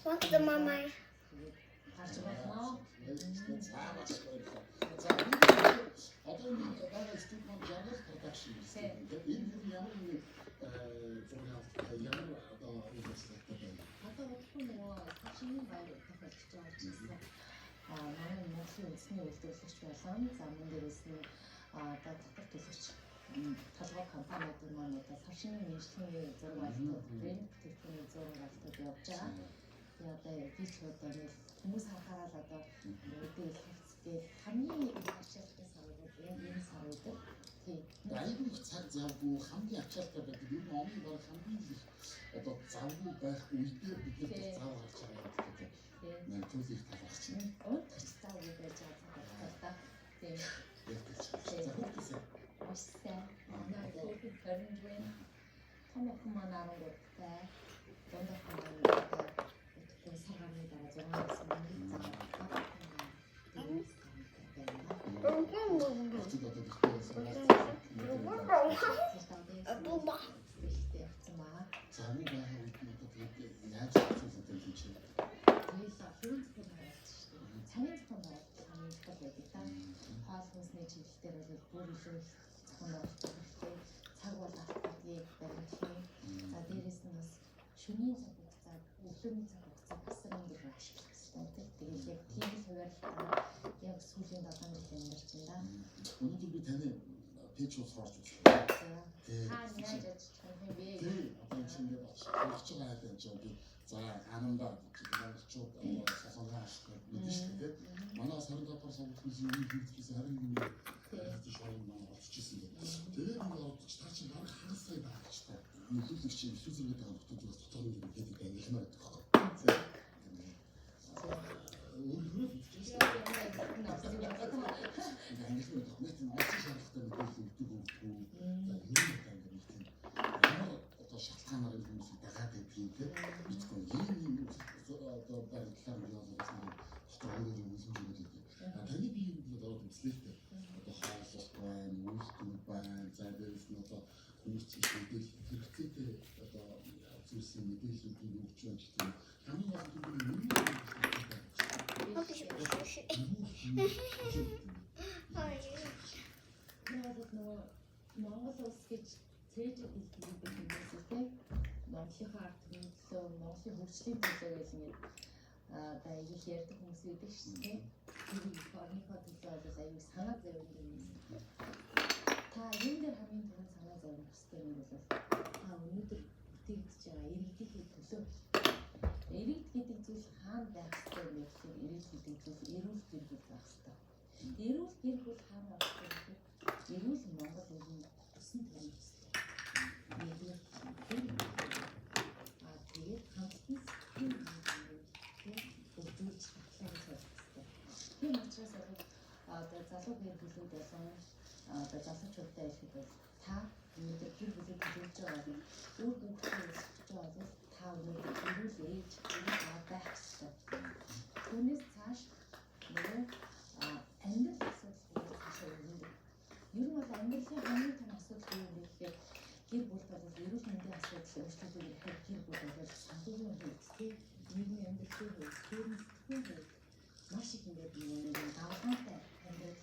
What the mama? 나는 몫이 웃음이 올때서 좋아서 자문 데레스는 다 татар төлөвч толгой компаниудын одоо саршины нийслэлийн зураг авалтууд, брэнд бүтээгдэхүүний зураг авалтууд явж байгаа. Тэгээ одоо би ч одоо нэг хүмүүс харахаар л одоо үүдээ хэлцгээ хамгийн их ачаалттай сарууд энэ сарууд тийм. Айгүй цаг завгүй хамгийн ачаалттай байдаг. Юу номын бол хамгийн их одоо завгүй байх үедээ бид нар зав гарч байгаа гэдэг. Нэг төлөв талах чинь. Цаа гэж байж байгаа. Тийм. Остай. Манай хүүхэд төрнгүй. Томоохон маань 13-тай. Дондохоо өтгөн сарганы дараа 6-аас мөнгө заа. Хоол хүнсний чиглэлээр бол бүр илүү зохион байгуулалт цаг бол автоматик баримтлын. За дээрэс нь бас шөнийн цаг хугацаа, өглөөний цаг хугацаа бас өндөр ашиглах хэрэгтэй. Тэгээд яг тийм хуваарлалтаар яг сүүлийн 7 жилийн амьдарч байна. Өнөөдөр би таны пэйж руу орж үзлээ. Та яаж ажиллах юм бэ? Одоо энэ чинь ингээд очиж байгаа юм чинь би за анамдаа монголчууд сасангаа ашиглах мэдэн шүү дээ. Манай 25 дахь суулгын өмнө хийгдсэн 21 тийм шоунд маань болчихсон гэдэг. Тэгээд ингээд орж та чинь баг хагас сая байгаач та. Нөлөөлөх чинь физикэд байгаа хүмүүсээс дотор нь ингээд ихмээр байдаг байхгүй. Өөрөөр хэлбэл шалтгаанаар хүмүүс дагаад байдгийг битгүй ийм одоо баримтлаар явуулсан дотор өөрөөр үзүүлж байгаа. Таны биеийг бол ороод үзлээ. Одоо хаалт байна, үйлдэл байна, за дээрээс нь одоо хүмүүс чиглэлдээ хэрэгцээтэй одоо зүйлсийн мэдээллүүдийг өгч байна гэх юм. Таны бас Монгол улс гэж цээж хэлдэг хүмүүс тийм Монголынхаа ард түмний төлөө, Монголын хөгжлийн төлөө гэж ингэ одоо их ярьдаг хүмүүс байдаг шүү дээ. Тэр орныхоо төлөө бол аюу санаа зовж юм. Та энэ дээр хамгийн түрүүнд санаа зовох хэрэгтэй юм бол өнөөдөр бүтээгдэж байгаа иргэдийн төлөө. Иргэд гэдэг зүйл хаана байх ёстой юм бэ гэхээр иргэд гэдэг зүйл эрүүл гэр бүл байх ёстой. Эрүүл гэр бүл хаана байх ёстой гэхээр эрүүл Монгол улсын тусан төрийн ёстой. Тэгээд хамтдаа өгдүүлж татлаа гэж байна. Тийм учраас одоо залуу гэр бүлүүд болон одоо залуучуудтай хэлэхэд бол та өнөөдөр гэр бүлийг төлөвлөж байгаа бол үр хүүхдээ өсгөж байгаа бол та өнөөдөр эрүүл ээж, эрүүл аав байх ёстой. Түүнээс цааш нөгөө амьдрал асуудал цаашаа өрнөдөг. Ер нь бол амьдралын хамгийн том асуудал юу вэ гэхээр гэр бүл бол эрүүл мэндийн асуудал өөрчлөлтөөр ихээр гэр бүл бол санхүүгийн хэрэгцээ, нийгмийн амьдралын хэрэгцээ, маш их ингээд даваатай амьдрал